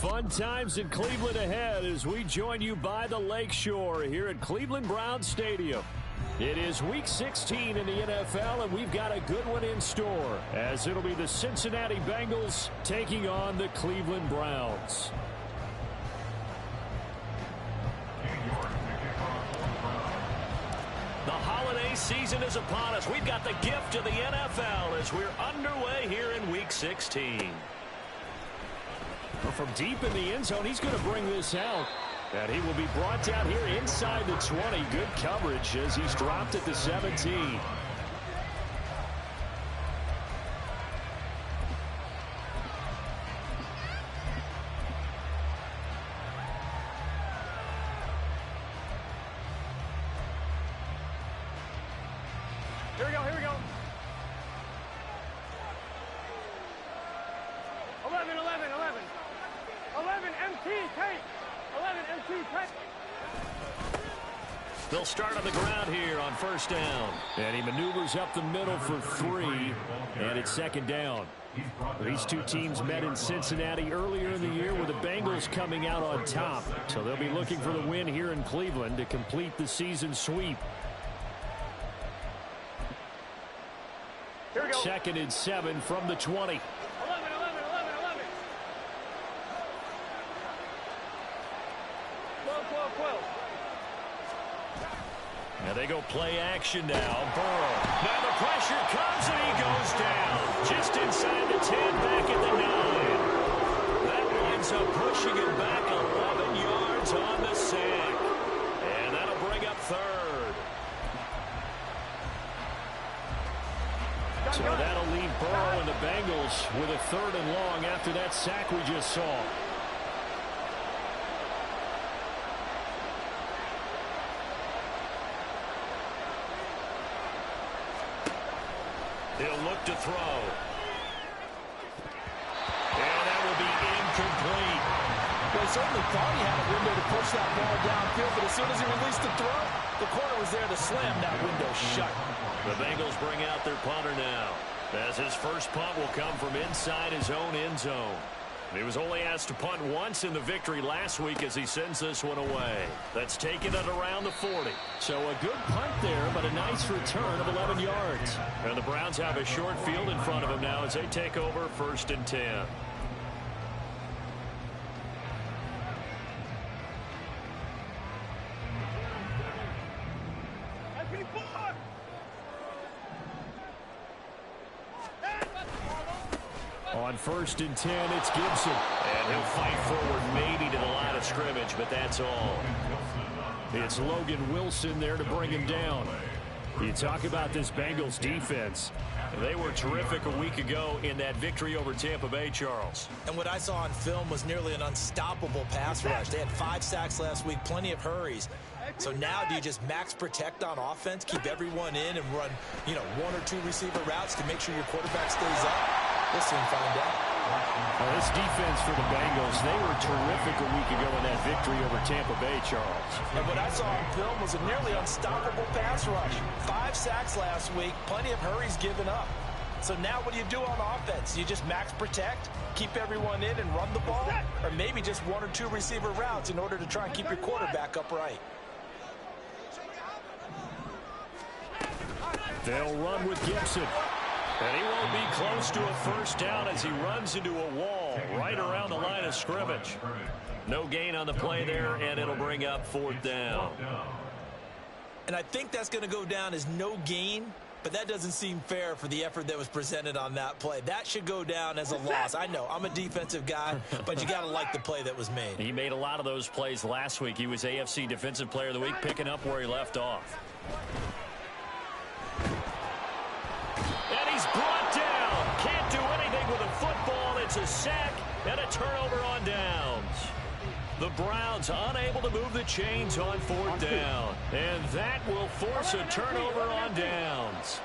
Fun times in Cleveland ahead as we join you by the Lakeshore here at Cleveland Browns Stadium. It is Week 16 in the NFL, and we've got a good one in store, as it'll be the Cincinnati Bengals taking on the Cleveland Browns. The holiday season is upon us. We've got the gift of the NFL as we're underway here in Week 16. From deep in the end zone, he's going to bring this out. And he will be brought down here inside the 20. Good coverage as he's dropped at the 17. Here we go, here we go. 11, 11, 11. 11 MT, tape. 11 MT, tape. They'll start on the ground here on first down. And he maneuvers up the middle for 3. And it's second down. These two teams met in Cincinnati earlier in the year with the Bengals coming out on top. So they'll be looking for the win here in Cleveland to complete the season sweep. Here we go. Second and 7 from the 20. 11, 11, 11, 11. 12, 12, 12. Now they go play action now. Burrow. Now the pressure comes and he goes down. Just inside the 10, back at the 9. That winds up pushing him back 11 yards on the sack. And that'll bring up third. So that'll leave Burrow and the Bengals with a third and long after that sack we just saw. He'll look to throw. And that will be incomplete. Well, he certainly thought he had a window to push that ball downfield, but as soon as he released the throw, the corner was there to slam that window shut. The Bengals bring out their punter now, as his first punt will come from inside his own end zone. He was only asked to punt once in the victory last week as he sends this one away. That's taken it around the 40. So a good punt there, but a nice return of 11 yards. And the Browns have a short field in front of them now as they take over first and 10. On first and 10, it's Gibson. And he'll fight forward maybe to the line of scrimmage, but that's all. It's Logan Wilson there to bring him down. You talk about this Bengals defense. They were terrific a week ago in that victory over Tampa Bay, Charles. And what I saw on film was nearly an unstoppable pass rush. They had 5 sacks last week, plenty of hurries. So now do you just max protect on offense, keep everyone in and run, 1 or 2 receiver routes to make sure your quarterback stays up? We'll soon find out. Well, this defense for the Bengals, they were terrific a week ago in that victory over Tampa Bay, Charles. And what I saw on film was a nearly unstoppable pass rush. 5 sacks last week, plenty of hurries given up. So now what do you do on offense? You just max protect, keep everyone in and run the ball? Or maybe just 1 or 2 receiver routes in order to try and keep your quarterback upright? They'll run with Gibson. And he won't be close to a first down as he runs into a wall right around the line of scrimmage. No gain on the play there, and it'll bring up 4th down. And I think that's going to go down as no gain, but that doesn't seem fair for the effort that was presented on that play. That should go down as a loss. I know, I'm a defensive guy, but you got to like the play that was made. He made a lot of those plays last week. He was AFC Defensive Player of the Week, picking up where he left off. And he's brought down. Can't do anything with a football. It's a sack and a turnover on downs. The Browns unable to move the chains on 4th down. And that will force a turnover on downs.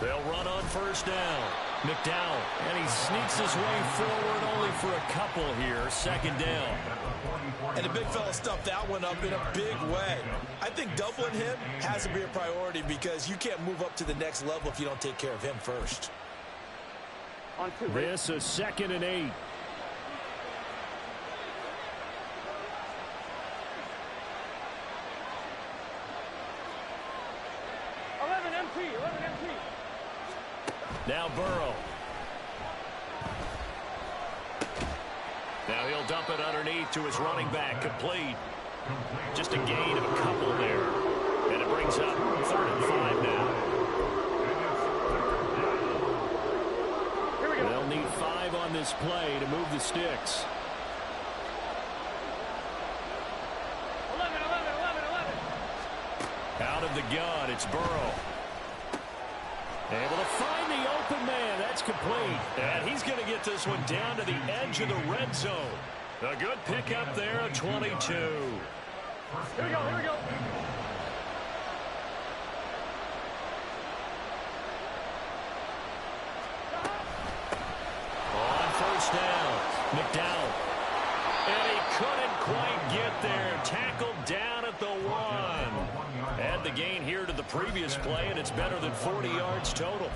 They'll run on first down. McDowell, and he sneaks his way forward only for a couple here. 2nd down. And the big fella stuffed that one up in a big way. I think doubling him has to be a priority because you can't move up to the next level if you don't take care of him first. On 2. This is 2nd and 8. Now Burrow. Now he'll dump it underneath to his running back. Complete. Just a gain of a couple there. And it brings up 3rd and 5 now. Here we go. They'll need 5 on this play to move the sticks. 11. Out of the gun, it's Burrow. Able to find the open man. That's complete. And he's going to get this one down to the edge of the red zone. A good pickup there at 22. Here we go. On 1st down, McDowell. And he couldn't quite get there. Tackled down at the 1. Add the gain here to the previous play, and it's better than 40 yards total.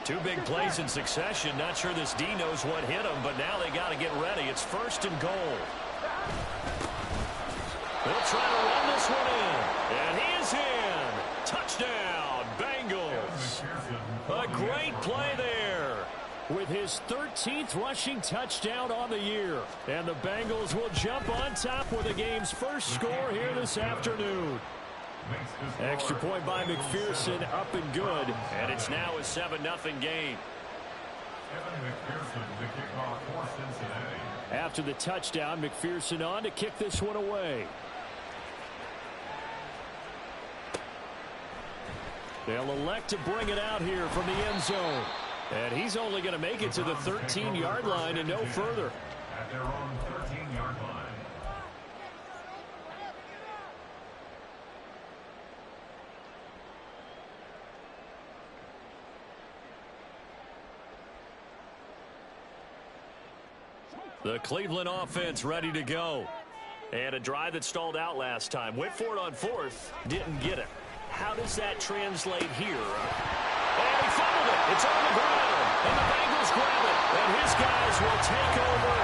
2 big plays in succession. Not sure this D knows what hit him, but now they got to get ready. It's 1st and goal. They'll try to run this one in. And he is in. Touchdown, Bengals. A great play there. With his 13th rushing touchdown on the year. And the Bengals will jump on top with the game's first score here this afternoon. Extra point by McPherson, up and good. And it's now a 7-0 game. After the touchdown, McPherson on to kick this one away. They'll elect to bring it out here from the end zone. And he's only going to make it to the 13-yard line and no further. At their own 13-yard line. The Cleveland offense ready to go. And a drive that stalled out last time. Went for it on 4th. Didn't get it. How does that translate here? And he fumbled it. It's on the ground. And the Bengals grab it. And his guys will take over.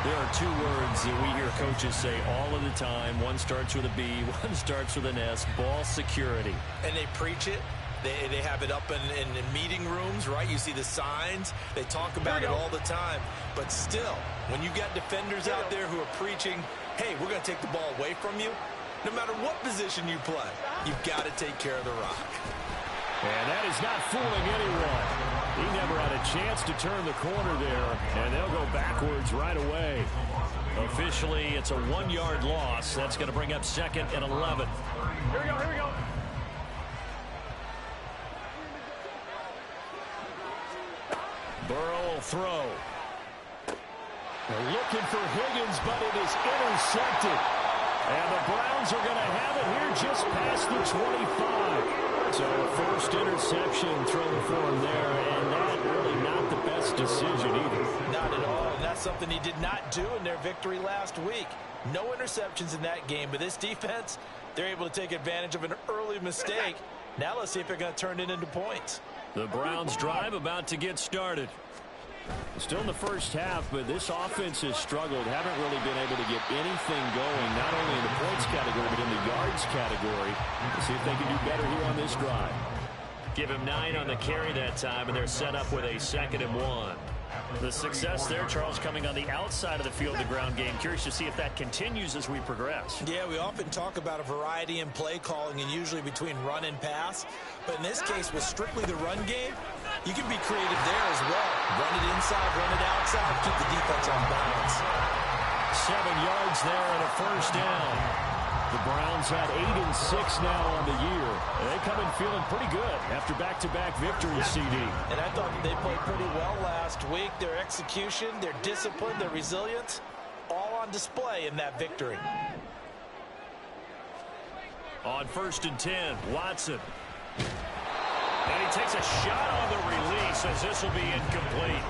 There are 2 words that we hear coaches say all of the time. One starts with a B, one starts with an S. Ball security. And they preach it. They have it up in meeting rooms, right? You see the signs. They talk about it all the time. But still, when you got defenders out there who are preaching, hey, we're going to take the ball away from you, no matter what position you play, you've got to take care of the rock. And that is not fooling anyone. He never had a chance to turn the corner there, and they'll go backwards right away. Officially, it's a 1-yard loss. That's going to bring up 2nd and 11. Here we go. Burrow will throw. They're looking for Higgins, but it is intercepted. And the Browns are going to have it here just past the 25. So a first interception thrown for him there, and that really not the best decision either. Not at all, and that's something he did not do in their victory last week. No interceptions in that game, but this defense, they're able to take advantage of an early mistake. Now let's see if they're going to turn it into points. The Browns drive about to get started. Still in the first half, but this offense has struggled. Haven't really been able to get anything going, not only in the points category, but in the yards category. Let's see if they can do better here on this drive. Give him 9 on the carry that time, and they're set up with a 2nd and 1. The success there, Charles, coming on the outside of the field, the ground game. Curious to see if that continues as we progress. Yeah, we often talk about a variety in play calling and usually between run and pass. But in this case, with strictly the run game, you can be creative there as well. Run it inside, run it outside, keep the defense on balance. 7 yards there and a first down. The Browns had 8 and 6 now on the year. And they come in feeling pretty good after back-to-back victories, CD. And I thought they played pretty well last week. Their execution, their discipline, their resilience, all on display in that victory. On 1st and 10, Watson. And he takes a shot on the release as this will be incomplete.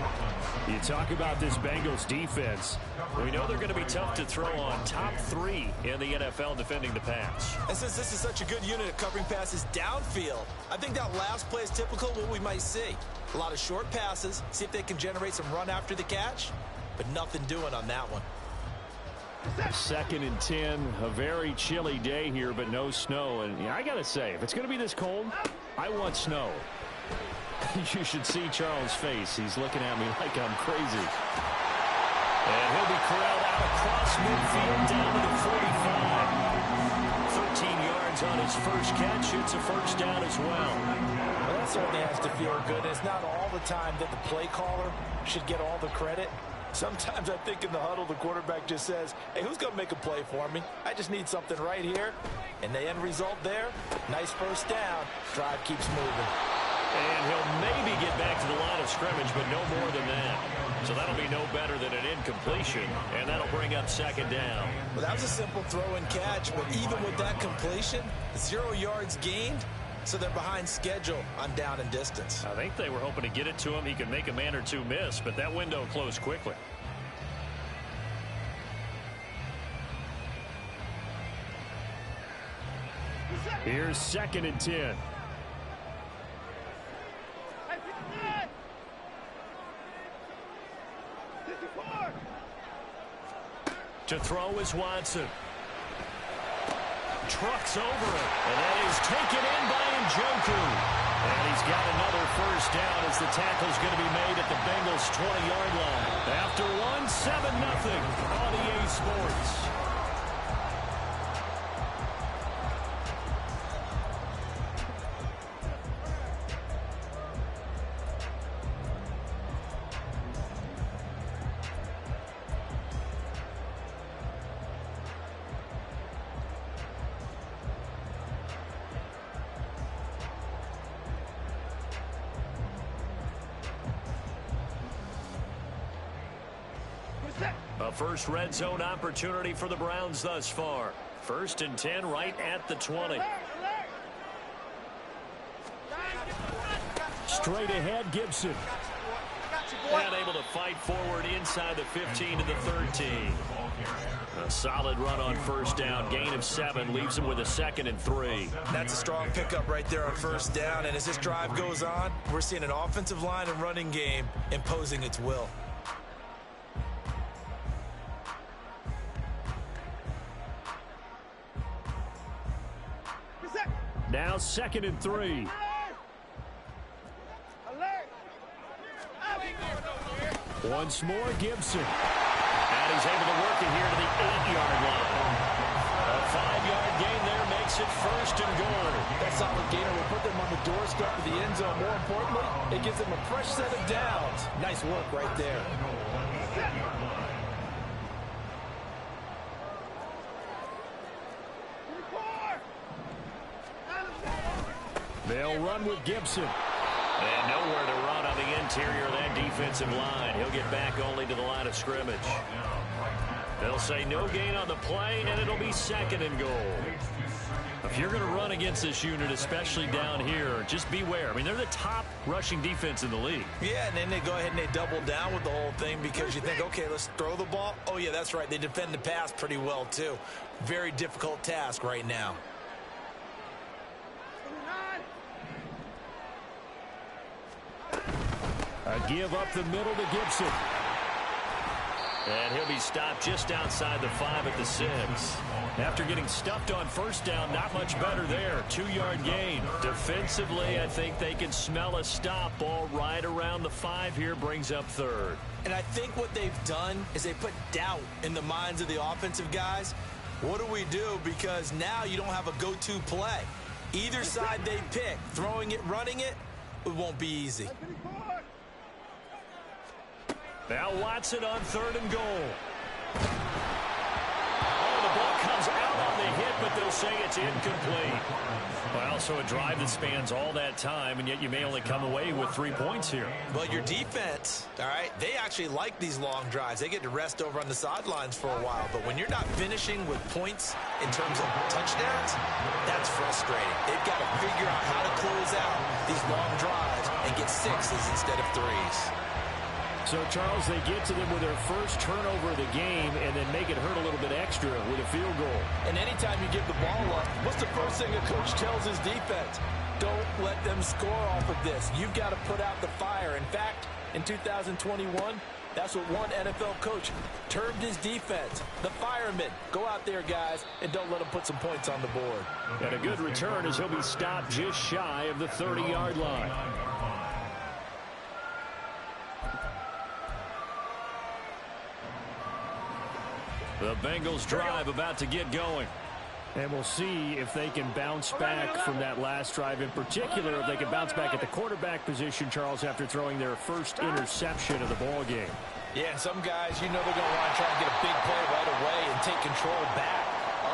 You talk about this Bengals defense. We know they're going to be tough to throw on. Top 3 in the NFL defending the pass. And since this is such a good unit of covering passes downfield, I think that last play is typical of what we might see. A lot of short passes, see if they can generate some run after the catch, but nothing doing on that one. 2nd and 10, a very chilly day here, but no snow. And yeah, I got to say, if it's going to be this cold, I want snow. You should see Charles' face. He's looking at me like I'm crazy. And he'll be corralled out across midfield down to the 45. 13 yards on his first catch. It's a first down as well. Well, that certainly has to feel good. It's not all the time that the play caller should get all the credit. Sometimes I think in the huddle, the quarterback just says, hey, who's going to make a play for me? I just need something right here. And the end result there, nice first down. Drive keeps moving. And he'll maybe get back to the line of scrimmage, but no more than that. So that'll be no better than an incompletion, and that'll bring up 2nd down. Well, that was a simple throw and catch, but even with that completion, 0 yards gained, so they're behind schedule on down and distance. I think they were hoping to get it to him. He could make a man or two miss, but that window closed quickly. Here's 2nd and 10. To throw is Watson. Trucks over it, and that is taken in by Njoku. And he's got another first down as the tackle's going to be made at the Bengals' 20-yard line. After one, 7-0 on EA Sports. A first red zone opportunity for the Browns thus far. 1st and 10 right at the 20. Straight ahead, Gibson. And able to fight forward inside the 15 to the 13. A solid run on first down. Gain of 7 leaves him with a 2nd and 3. That's a strong pickup right there on first down. And as this drive goes on, we're seeing an offensive line and running game imposing its will. Now 2nd and 3. Once more, Gibson. And he's able to work it here to the 8-yard line. A 5-yard gain there makes it 1st and goal. That solid gainer will put them on the doorstep of the end zone. More importantly, it gives them a fresh set of downs. Nice work right there. They'll run with Gibson. And nowhere to run on the interior of that defensive line. He'll get back only to the line of scrimmage. They'll say no gain on the play, and it'll be 2nd and goal. If you're going to run against this unit, especially down here, just beware. I mean, they're the top rushing defense in the league. Yeah, and then they go ahead and they double down with the whole thing because you think, okay, let's throw the ball. Oh, yeah, that's right. They defend the pass pretty well, too. Very difficult task right now. A give up the middle to Gibson. And he'll be stopped just outside the 5 at the 6. After getting stuffed on first down, not much better there. 2-yard gain. Defensively, I think they can smell a stop. Ball right around the 5 here brings up 3rd. And I think what they've done is they put doubt in the minds of the offensive guys. What do we do? Because now you don't have a go-to play. Either side they pick, throwing it, running it, it won't be easy. Now Watson on 3rd and goal. Oh, the ball comes out on the hit, but they'll say it's incomplete. Well, so a drive that spans all that time, and yet you may only come away with 3 points here. Well, your defense, all right, they actually like these long drives. They get to rest over on the sidelines for a while. But when you're not finishing with points in terms of touchdowns, that's frustrating. They've got to figure out how to close out these long sixes instead of threes. So, Charles, they get to them with their first turnover of the game and then make it hurt a little bit extra with a field goal. And anytime you give the ball up, what's the first thing a coach tells his defense? Don't let them score off of this. You've got to put out the fire. In fact, in 2021, that's what one NFL coach termed his defense. The firemen. Go out there, guys, and don't let them put some points on the board. And a good return as he'll be stopped just shy of the 30-yard line. The Bengals drive about to get going. And we'll see if they can bounce back from that last drive. In particular, if they can bounce back at the quarterback position, Charles, after throwing their first interception of the ball game. Yeah, some guys, you know they're going to want to try and get a big play right away and take control back.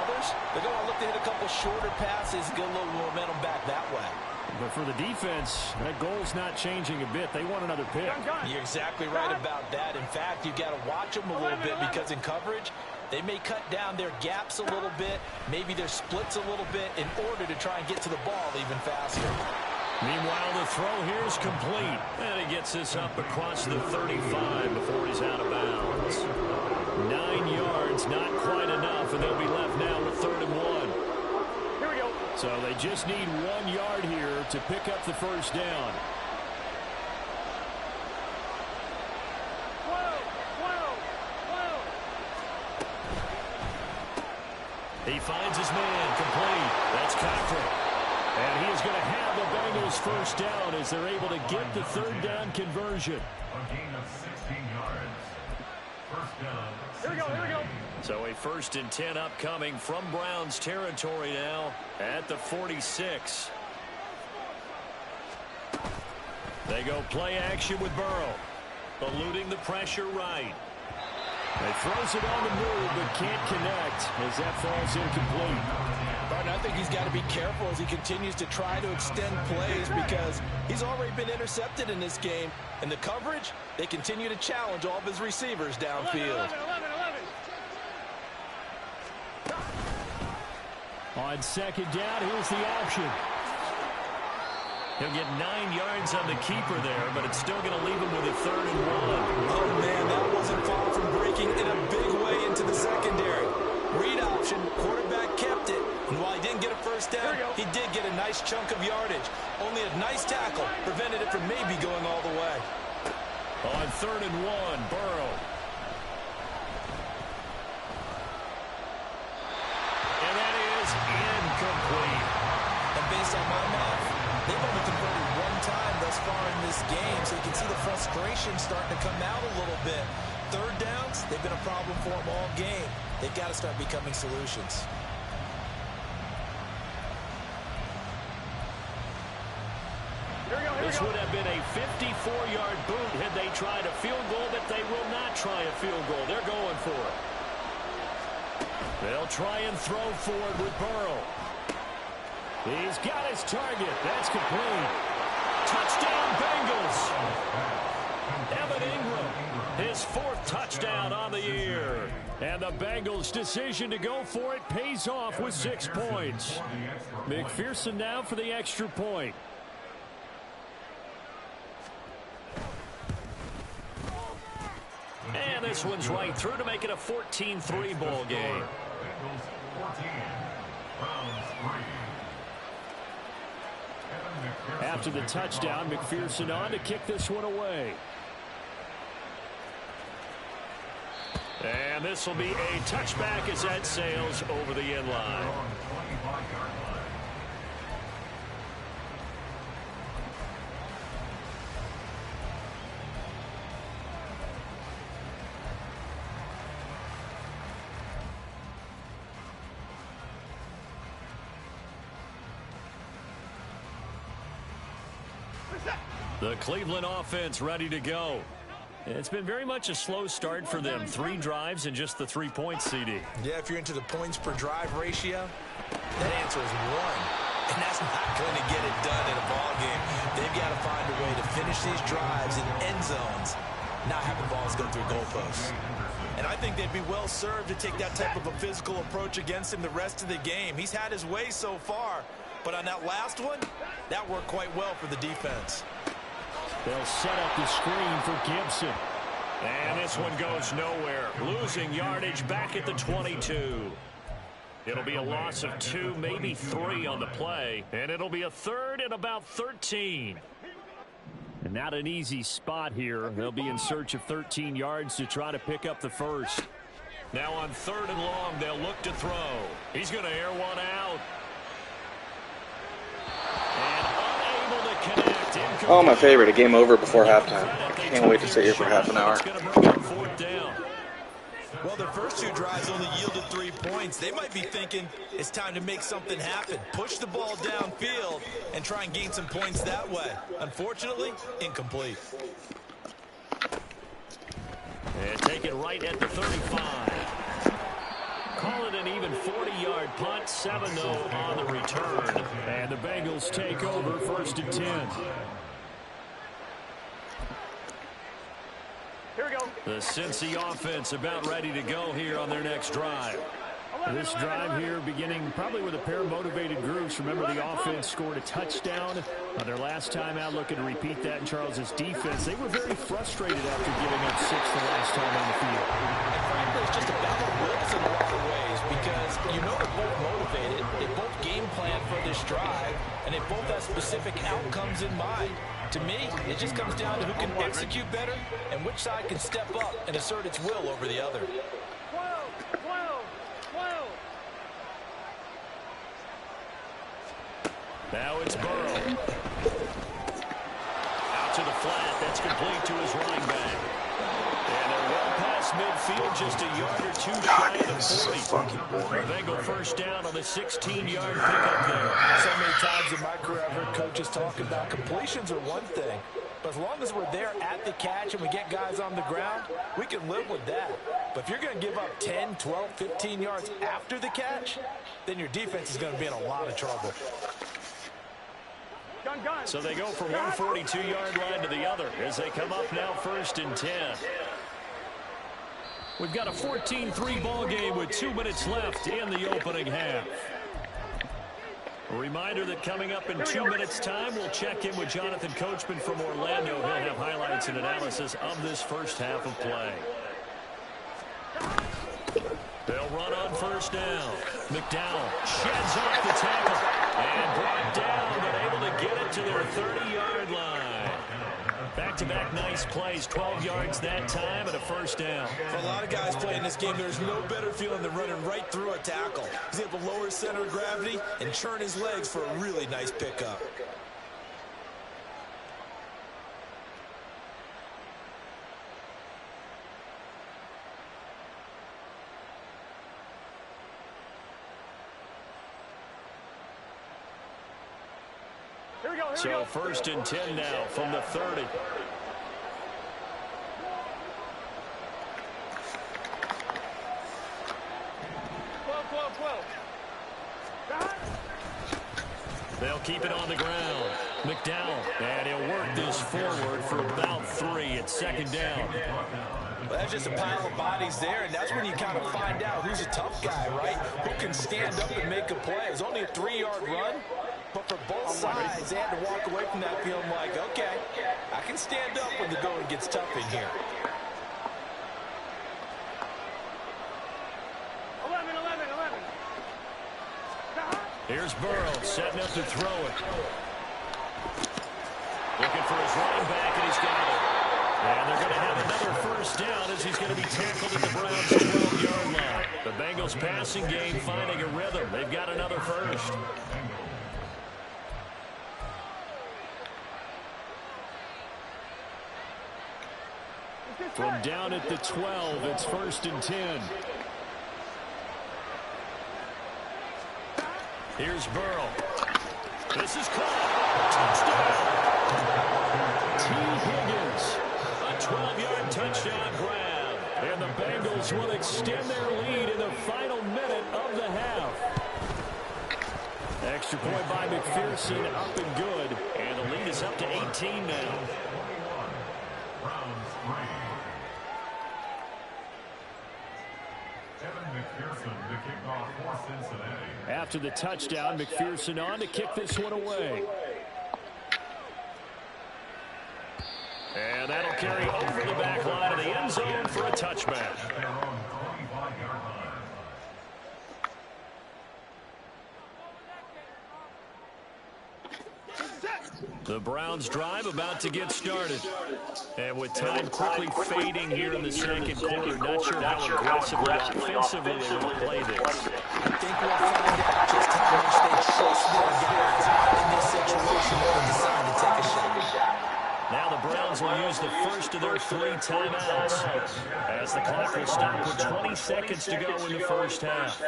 Others, they're going to look to hit a couple shorter passes, get a little momentum back that way. But for the defense, that goal's not changing a bit. They want another pick. You're exactly right about that. In fact, you've got to watch them a little bit because in coverage, they may cut down their gaps a little bit, maybe their splits a little bit in order to try and get to the ball even faster. Meanwhile, the throw here is complete. And he gets this up across the 35 before he's out of bounds. 9 yards, not quite enough, and they'll be left now with 3rd and 1. Here we go. So they just need 1 yard here to pick up the first down. 12. He finds his man, complete. That's Cochran. And he is going to have the Bengals first down as they're able to get the 3rd down conversion. A gain of 16 yards. First down. Here we go, here we go. So a 1st and 10 upcoming from Browns territory now at the 46. They go play action with Burrow. Eluding the pressure right. He throws it on the move but can't connect as that falls incomplete. But I think he's got to be careful as he continues to try to extend plays because he's already been intercepted in this game. And the coverage, they continue to challenge all of his receivers downfield. 11. On 2nd down, here's the option. He'll get 9 yards on the keeper there, but it's still going to leave him with a 3rd and 1. Oh, man, that wasn't far from breaking in a big way into the secondary. Read option, quarterback kept it, and while he didn't get a first down, he did get a nice chunk of yardage. Only a nice tackle prevented it from maybe going all the way. On 3rd and 1, Burrow. And that is incomplete. And based on my math, they've only converted 1 time thus far in this game, so you can see the frustration starting to come out a little bit. 3rd downs, they've been a problem for them all game. They've got to start becoming solutions. This would have been a 54-yard boot had they tried a field goal, but they will not try a field goal. They're going for it. They'll try and throw forward with Burrow. He's got his target. That's complete. Touchdown, Bengals. Evan Ingram, his 4th touchdown on the year. And the Bengals' decision to go for it pays off with 6 points. McPherson now for the extra point. And this one's right through to make it a 14-3 ball game. Bengals 14, Browns 3. After the touchdown, McPherson on to kick this one away. And this will be a touchback as that sails over the end line. The Cleveland offense ready to go. It's been very much a slow start for them. 3 drives and just the 3 points, CD. Yeah, if you're into the points per drive ratio, that answer is 1. And that's not going to get it done in a ball game. They've got to find a way to finish these drives in end zones, not having balls go through goalposts. And I think they'd be well served to take that type of a physical approach against him the rest of the game. He's had his way so far, but on that last one, that worked quite well for the defense. They'll set up the screen for Gibson. And this one goes nowhere. Losing yardage back at the 22. It'll be a loss of 2, maybe 3 on the play. And it'll be a third and about 13. And not an easy spot here. They'll be in search of 13 yards to try to pick up the first. Now on 3rd and long, they'll look to throw. He's going to air one out. And unable to connect. Oh, my favorite, a game over before halftime. Can't wait to sit here for half an hour. Well, their first 2 drives only yielded 3 points. They might be thinking it's time to make something happen. Push the ball downfield and try and gain some points that way. Unfortunately, incomplete. And take it right at the 35. Call it an even 40-yard punt, 7-0 on the return. And the Bengals take over 1st and 10. Here we go. The Cincy offense about ready to go here on their next drive. This drive here beginning probably with a pair of motivated groups. Remember, the offense scored a touchdown their last time out, looking to repeat that in Charles's defense. They were very frustrated after giving up 6 the last time on the field. And frankly, it's just a battle of wills in a lot of ways because you know they're both motivated. They both game plan for this drive, and they both have specific outcomes in mind. To me, it just comes down to who can execute better and which side can step up and assert its will over the other. 12, 12, 12. Now it's Burrow. Out to the flat. That's complete to his running back. And they're well past midfield, just a yard or 2 shy of the 40. Bengal first down on the 16-yard pickup there. So many times in my career I've heard coaches talk about completions are one thing, but as long as we're there at the catch and we get guys on the ground, we can live with that. But if you're going to give up 10, 12, 15 yards after the catch, then your defense is going to be in a lot of trouble. So they go from one 42-yard line to the other as they come up now 1st and 10. We've got a 14-3 ball game with 2 minutes left in the opening half. A reminder that coming up in 2 minutes' time, we'll check in with Jonathan Coachman from Orlando. He'll have highlights and analysis of this first half of play. They'll run on 1st down. McDowell sheds off the tackle and brought down, but able to get it to their 30-yard line. Back-to-back nice plays, 12 yards that time and a 1st down. For a lot of guys playing this game, there's no better feeling than running right through a tackle. He's able to lower his center of gravity and churn his legs for a really nice pickup. So 1st and 10 now from the 30. They'll keep it on the ground. McDowell, and he'll work this forward for about 3 at 2nd down. Well, that's just a pile of bodies there, and that's when you kind of find out who's a tough guy, right? Who can stand up and make a play. It was only a 3-yard run, but for both sides, they had to walk away from that feeling like, okay, I can stand up when the going gets tough in here. 11, 11, 11. Here's Burrow setting up to throw it. Looking for his running back, and he's got it. And they're going to have another 1st down as he's going to be tackled at the Browns' 12-yard line. The Bengals passing game finding a rhythm. They've got another 1st. From down at the 12, it's 1st and 10. Here's Burrow. This is caught. Touchdown. T. Higgins. A 12-yard touchdown grab. And the Bengals will extend their lead in the final minute of the half. Extra point by McPherson, up and good. And the lead is up to 18 now. After the touchdown, McPherson on to kick this one away. carry over the back line of the end zone for a touchback. The Browns drive about to get started. And with time quickly fading here in the second quarter, not sure how aggressively offensively they will play this. I think we'll find out just how much they trust their guys in this situation if they decide to take a shot. Now the Browns will use the first of their 3 timeouts as the clock will stop with 20 seconds to go in the first half.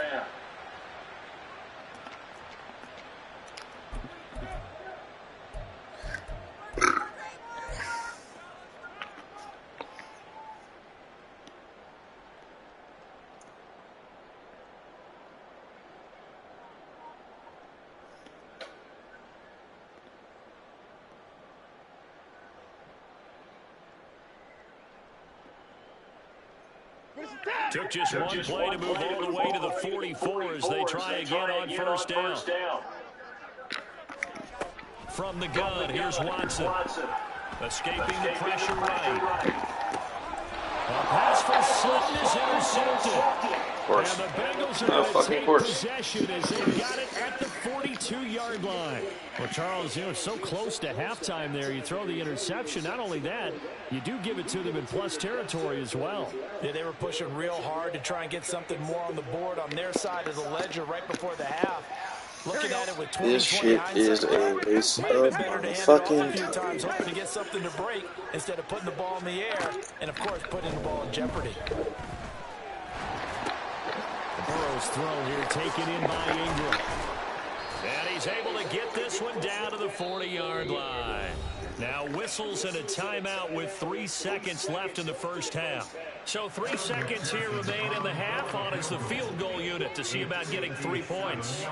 Took just one play to move all the way to the 44 as they try again on first down. From the gun, here's Watson. Escaping the pressure right. A pass from Sutton is intercepted. And the Bengals are going to take possession as they got it at the 42-yard line. Well, Charles, you know, so close to halftime there. You throw the interception. Not only that, you do give it to them in plus territory as well. Yeah, they were pushing real hard to try and get something more on the board on their side of the ledger right before the half. Looking at it with 20, this shit is a waste of fucking time. Times hoping to get something to break instead of putting the ball in the air and, of course, putting the ball in jeopardy. Burrow's throw here taken in by Ingram. And he's able to get this one down to the 40-yard line. Now whistles and a timeout with 3 seconds left in the first half. So 3 seconds here remain in the half. On is the field goal unit to see about getting 3 points.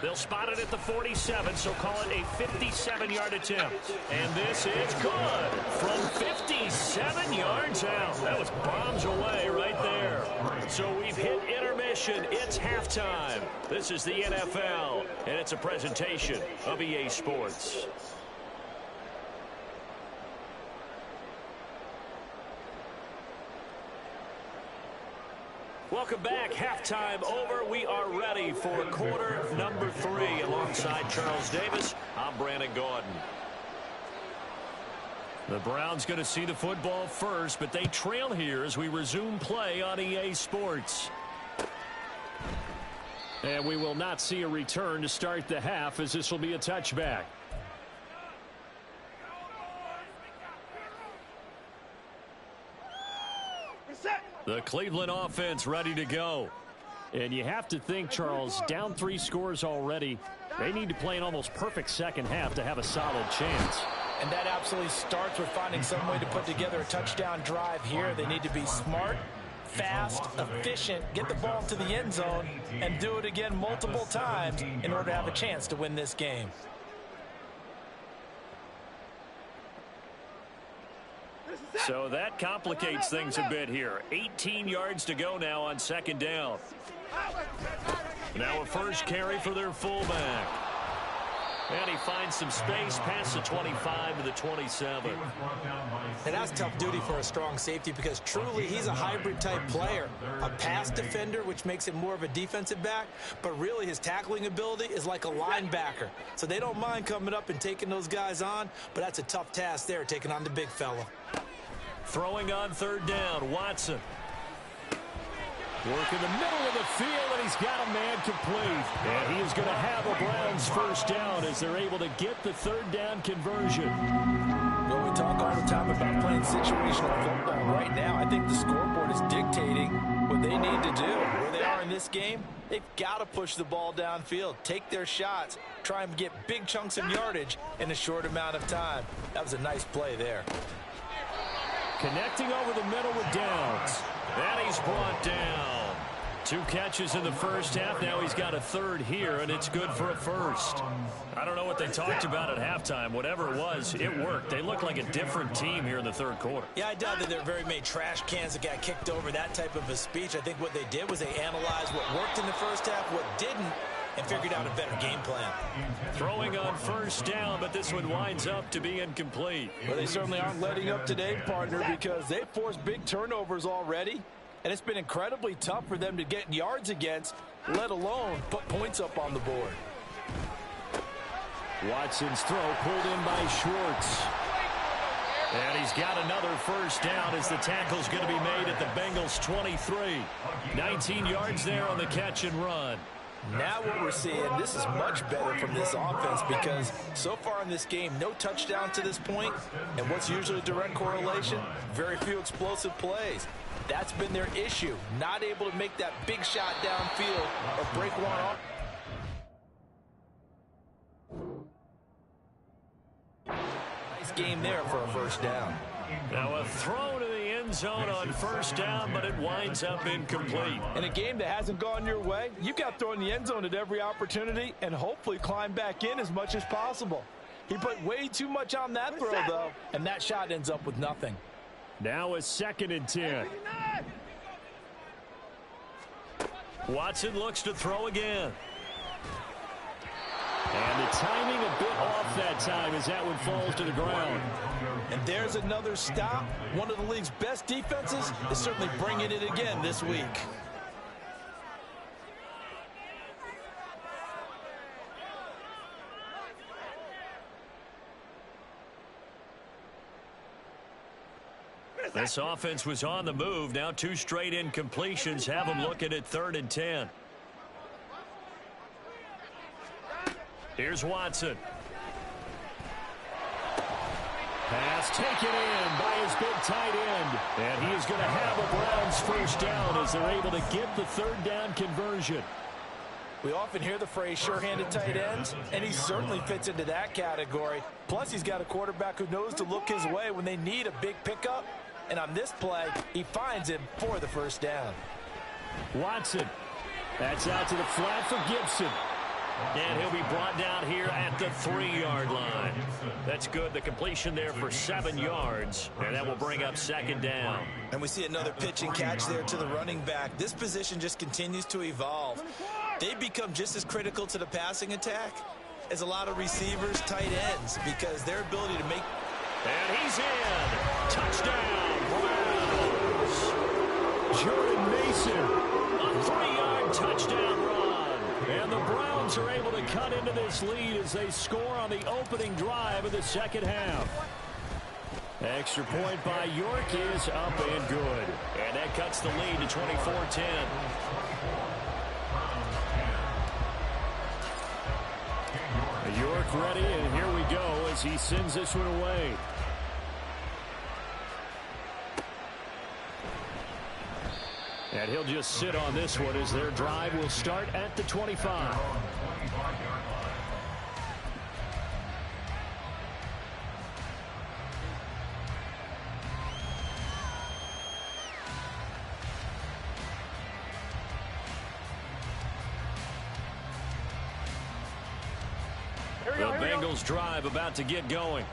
They'll spot it at the 47, so call it a 57-yard attempt. And this is good from 57 yards out. That was bombs away right there. So we've hit intermission. It's halftime. This is the NFL, and it's a presentation of EA Sports. Welcome back. Halftime over. We are ready for quarter number 3. Alongside Charles Davis, I'm Brandon Gordon. The Browns going to see the football first, but they trail here as we resume play on EA Sports. And we will not see a return to start the half, as this will be a touchback. The Cleveland offense ready to go. And you have to think, Charles, down 3 scores already. They need to play an almost perfect second half to have a solid chance. And that absolutely starts with finding some way to put together a touchdown drive here. They need to be smart, fast, efficient, get the ball to the end zone, and do it again multiple times in order to have a chance to win this game. So that complicates things a bit here. 18 yards to go now on second down. Now a first carry for their fullback. And he finds some space past the 25 to the 27. And that's tough duty for a strong safety because truly he's a hybrid type player. A pass defender, which makes him more of a defensive back, but really his tackling ability is like a linebacker. So they don't mind coming up and taking those guys on, but that's a tough task there, taking on the big fella. Throwing on third down, Watson. Work in the middle of the field, and he's got a man complete. And he is going to have a Browns first down as they're able to get the third down conversion. Well, we talk all the time about playing situational football. Right now, I think the scoreboard is dictating what they need to do. Where they are in this game, they've got to push the ball downfield, take their shots, try and get big chunks of yardage in a short amount of time. That was a nice play there. Connecting over the middle with Downs. And he's brought down. 2 catches in the first half. Now he's got a third here, and it's good for a first. I don't know what they talked about at halftime. Whatever it was, it worked. They look like a different team here in the third quarter. Yeah, I doubt that there are very many trash cans that got kicked over, that type of a speech. I think what they did was they analyzed what worked in the first half, what didn't, and figured out a better game plan. Throwing on first down, but this one winds up to be incomplete. Well, they certainly aren't letting up today, partner, because they've forced big turnovers already, and it's been incredibly tough for them to get yards against, let alone put points up on the board. Watson's throw pulled in by Schwartz. And he's got another first down as the tackle's going to be made at the Bengals 23. 19 yards there on the catch and run. Now what we're seeing, this is much better from this offense because so far in this game, no touchdown to this point. And what's usually a direct correlation? Very few explosive plays. That's been their issue, not able to make that big shot downfield or break one off. Nice game there for a first down. Now a throw to the end zone on first down, but it winds up incomplete. In a game that hasn't gone your way, you've got to throw in the end zone at every opportunity and hopefully climb back in as much as possible. He put way too much on that throw, though, and that shot ends up with nothing. Now a 2nd and 10. Watson looks to throw again. And the timing a bit off that time as that one falls to the ground. And there's another stop. One of the league's best defenses is certainly bringing it again this week. This offense was on the move. Now 2 straight incompletions have them looking at 3rd and 10. Here's Watson. Pass taken in by his big tight end. And he is going to have a Browns first down as they're able to get the 3rd down conversion. We often hear the phrase sure-handed tight ends, and he certainly fits into that category. Plus, he's got a quarterback who knows to look his way when they need a big pickup. And on this play, he finds him for the first down. Watson. That's out to the flat for Gibson. And he'll be brought down here at the 3-yard line. That's good. The completion there for 7 yards. And that will bring up 2nd down. And we see another pitch and catch there to the running back. This position just continues to evolve. They've become just as critical to the passing attack as a lot of receivers, tight ends, because their ability to make... And he's in. Touchdown, Browns. Jordan Mason. A 3-yard touchdown run. And the Browns are able to cut into this lead as they score on the opening drive of the second half. Extra point by York is up and good. And that cuts the lead to 24-10. York ready, and here we go as he sends this one away. And he'll just sit on this one as their drive will start at the 25. The Bengals drive about to get going.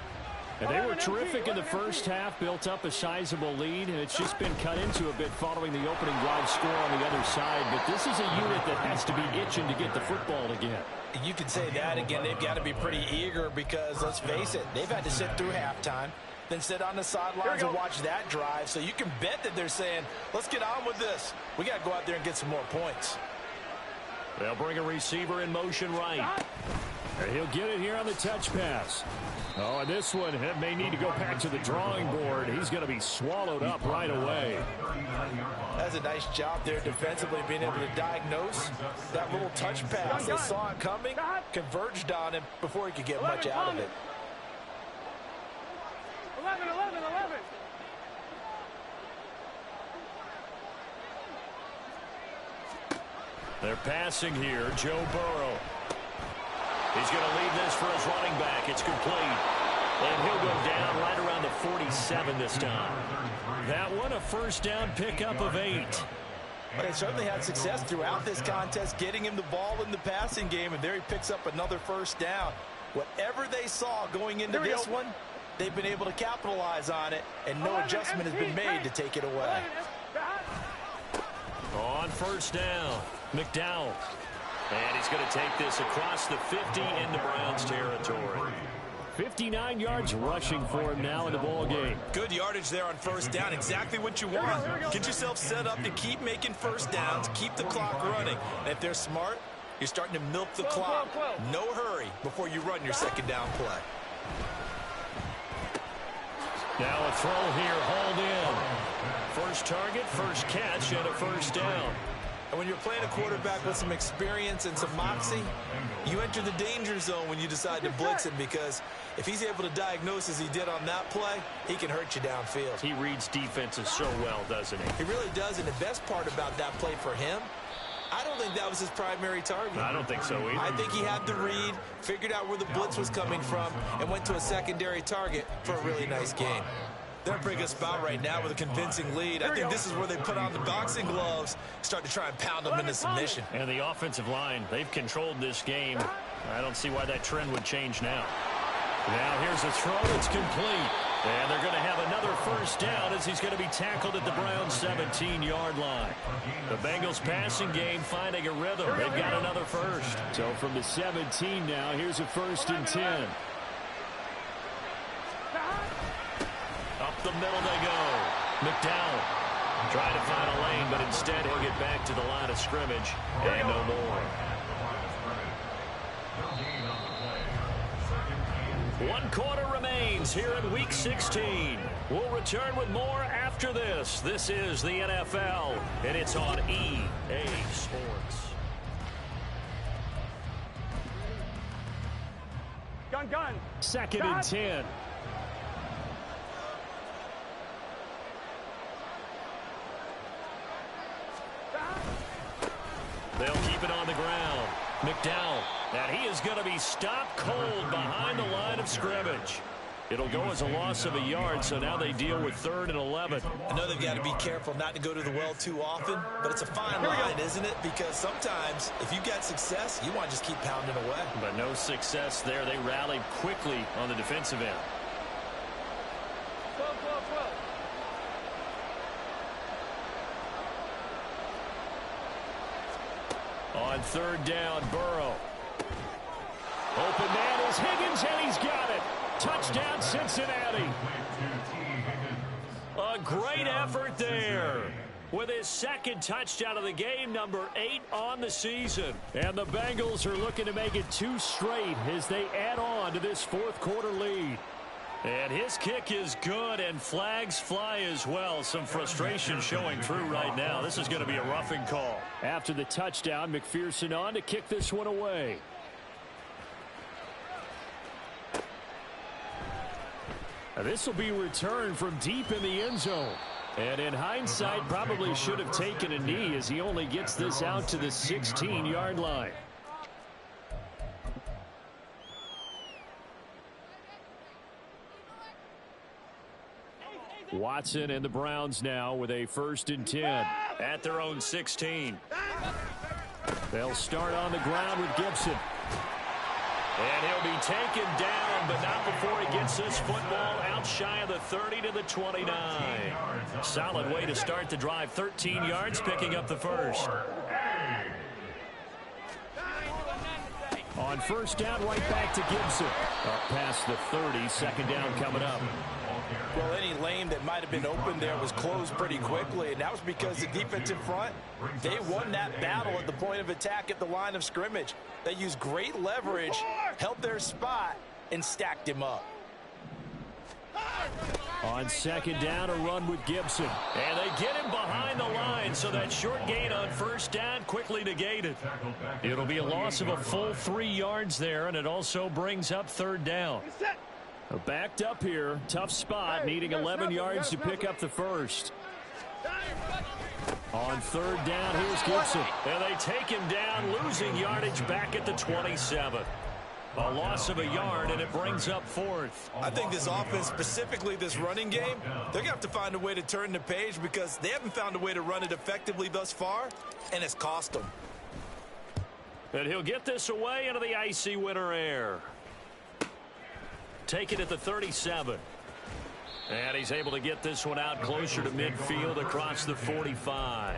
And they were terrific in the first half, built up a sizable lead, and it's just been cut into a bit following the opening drive score on the other side. But this is a unit that has to be itching to get the football again. You can say that again. They've got to be pretty eager because, let's face it, they've had to sit through halftime, then sit on the sidelines and watch that drive. So you can bet that they're saying, let's get on with this. We got to go out there and get some more points. They'll bring a receiver in motion right. And he'll get it here on the touch pass. Oh, and this one may need to go back to the drawing board. He's going to be swallowed up right away. That's a nice job there defensively, being able to diagnose that little touch pass. They saw it coming, converged on him before he could get much out of it. 11. They're passing here. Joe Burrow. He's going to leave this for his running back. It's complete. And he'll go down right around the 47 this time. That one, a first down pickup of 8. But they certainly had success throughout this contest, getting him the ball in the passing game, and there he picks up another first down. Whatever they saw going into this one, they've been able to capitalize on it, and no adjustment has been made to take it away. On first down, McDowell. And he's going to take this across the 50 into Browns territory. 59 yards rushing for him now in the ball game. Good yardage there on first down. Exactly what you want. Get yourself set up to keep making first downs, keep the clock running. And if they're smart, you're starting to milk the clock. No hurry before you run your second down play. Now a throw here, hauled in. First target, first catch, and a first down. And when you're playing a quarterback with some experience and some moxie, you enter the danger zone when you decide to blitz him, because if he's able to diagnose as he did on that play, he can hurt you downfield. He reads defenses so well, doesn't he? He really does, and the best part about that play for him, I don't think that was his primary target. I don't think so either. I think he had the read, figured out where the blitz was coming from, and went to a secondary target for a really nice game. They're in a pretty good spot right now with a convincing lead. I think this is where they put on the boxing gloves, start to try and pound them into submission. And the offensive line, they've controlled this game. I don't see why that trend would change now. Now here's a throw that's complete. And they're going to have another first down as he's going to be tackled at the Browns' 17-yard line. The Bengals passing game finding a rhythm. They've got another first. So from the 17 now, here's a 1st and 10. Up the middle they go. McDowell trying to find a lane, but instead he'll get back to the line of scrimmage and no more. 1 quarter remains here in Week 16. We'll return with more after this. This is the NFL, and it's on EA Sports. Gun. 2nd and 10. They'll keep it on the ground. McDowell, and he is going to be stopped cold behind the line of scrimmage. It'll go as a loss of a yard, so now they deal with 3rd and 11. I know they've got to be careful not to go to the well too often, but it's a fine line, isn't it? Because sometimes, if you get success, you want to just keep pounding away. But no success there. They rallied quickly on the defensive end. On 3rd down, Burrow. Open man is Higgins, and he's got it. Touchdown, Cincinnati. A great effort there with his 2nd touchdown of the game, number 8 on the season. And the Bengals are looking to make it 2 straight as they add on to this 4th quarter lead. And his kick is good, and flags fly as well. Some frustration showing through right now. This is going to be a roughing call. After the touchdown, McPherson on to kick this one away. This will be returned from deep in the end zone. And in hindsight, probably should have taken a knee as he only gets this out to the 16-yard line. Watson and the Browns now with a 1st and 10. At their own 16. They'll start on the ground with Gibson. And he'll be taken down, but not before he gets this football out shy of the 30 to the 29. Solid way to start the drive. 13 yards, picking up the first. On 1st down, right back to Gibson. Up past the 30, 2nd down coming up. Well, any lane that might have been open there was closed pretty quickly, and that was because the defensive front, they won that battle at the point of attack at the line of scrimmage. They used great leverage, held their spot, and stacked him up. On 2nd down, a run with Gibson. And they get him behind the line, so that short gain on 1st down quickly negated. It'll be a loss of a full 3 yards there, and it also brings up 3rd down. Backed up here. Tough spot, needing 11 yards to pick up the first. On 3rd down, here's Gibson. And they take him down, losing yardage back at the 27. A loss of a yard, and it brings up 4th. I think this offense, specifically this running game, they're going to have to find a way to turn the page because they haven't found a way to run it effectively thus far, and it's cost them. And he'll get this away into the icy winter air. Take it at the 37. And he's able to get this one out closer to midfield across the 45.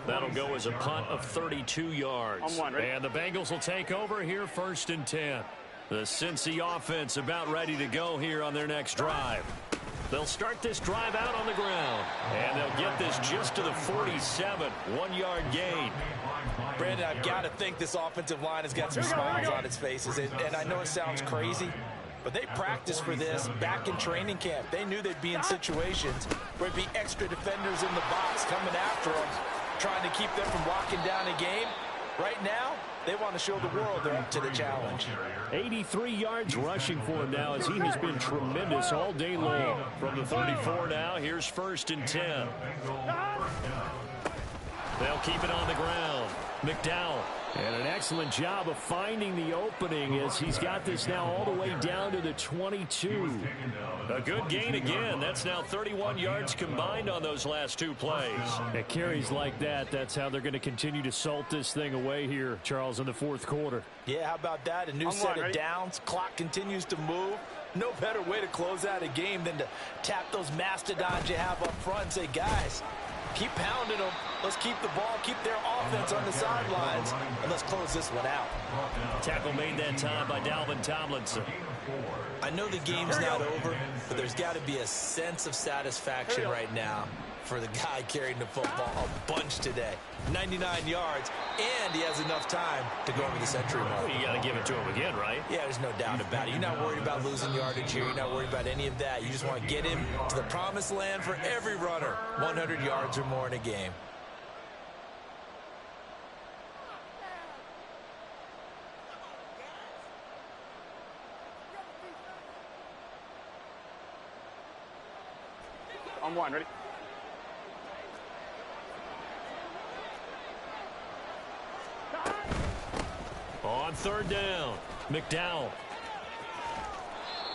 That'll go as a punt of 32 yards. And the Bengals will take over here 1st and 10. The Cincy offense about ready to go here on their next drive. They'll start this drive out on the ground. And they'll get this just to the 47. 1-yard gain. Brandon, I've got to think this offensive line has got some smiles on its faces. And I know it sounds crazy, but they practiced for this back in training camp. They knew they'd be in situations where it'd be extra defenders in the box coming after them, trying to keep them from locking down a game. Right now, they want to show the world they're up to the challenge. 83 yards rushing for him now as he has been tremendous all day long. From the 34 now, here's 1st and 10. They'll keep it on the ground. McDowell. And an excellent job of finding the opening as he's got this now all the way down to the 22. A good gain again. That's now 31 yards combined on those last 2 plays. At carries like that, that's how they're going to continue to salt this thing away here, Charles, in the 4th quarter. Yeah, how about that? A new set of downs. Clock continues to move. No better way to close out a game than to tap those mastodons you have up front and say, guys, keep pounding them. Let's keep the ball, keep their offense on the sidelines, and let's close this one out. Tackle made that time by Dalvin Tomlinson. I know the game's not over, but there's got to be a sense of satisfaction right now for the guy carrying the football a bunch today. 99 yards, and he has enough time to go over the century mark. Well, you got to give it to him again, right? Yeah, there's no doubt about it. You're not worried about losing yardage here. You're not worried about any of that. You just want to get him to the promised land for every runner. 100 yards or more in a game. On 1, ready? On 3rd down, McDowell.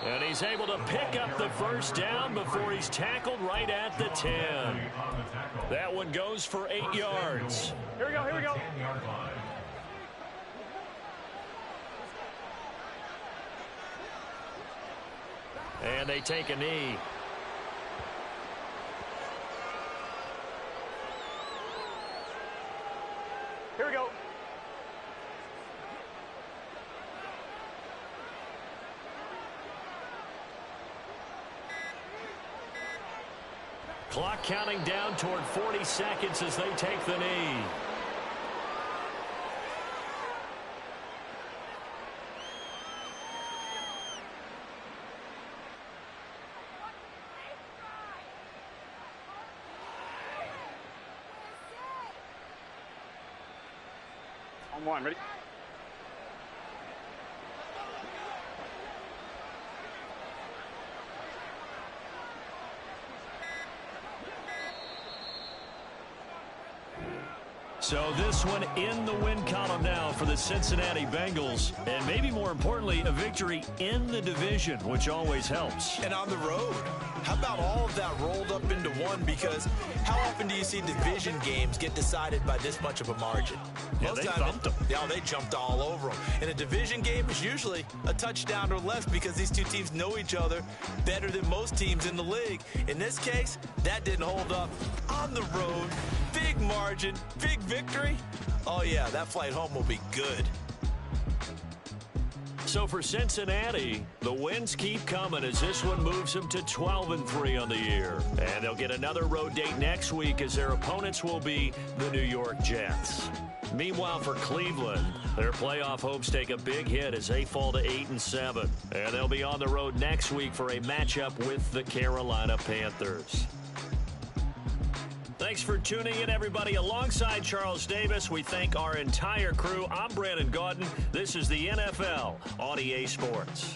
And he's able to pick up the 1st down before he's tackled right at the 10. That one goes for 8 yards. Here we go, here we go. And they take a knee. Here we go. Clock counting down toward 40 seconds as they take the knee. On 1, ready? So this one in the win column now for the Cincinnati Bengals. And maybe more importantly, a victory in the division, which always helps. And on the road. How about all of that rolled up into one? Because how often do you see division games get decided by this much of a margin? Yeah, they thumped them. Yeah, they jumped all over them. And a division game is usually a touchdown or less because these two teams know each other better than most teams in the league. In this case, that didn't hold up. On the road, big margin, big victory. Oh, yeah, that flight home will be good. So for Cincinnati, the wins keep coming as this one moves them to 12-3 on the year. And they'll get another road date next week as their opponents will be the New York Jets. Meanwhile, for Cleveland, their playoff hopes take a big hit as they fall to 8-7. And they'll be on the road next week for a matchup with the Carolina Panthers. Thanks for tuning in, everybody. Alongside Charles Davis, we thank our entire crew. I'm Brandon Gaudin. This is the NFL on EA Sports.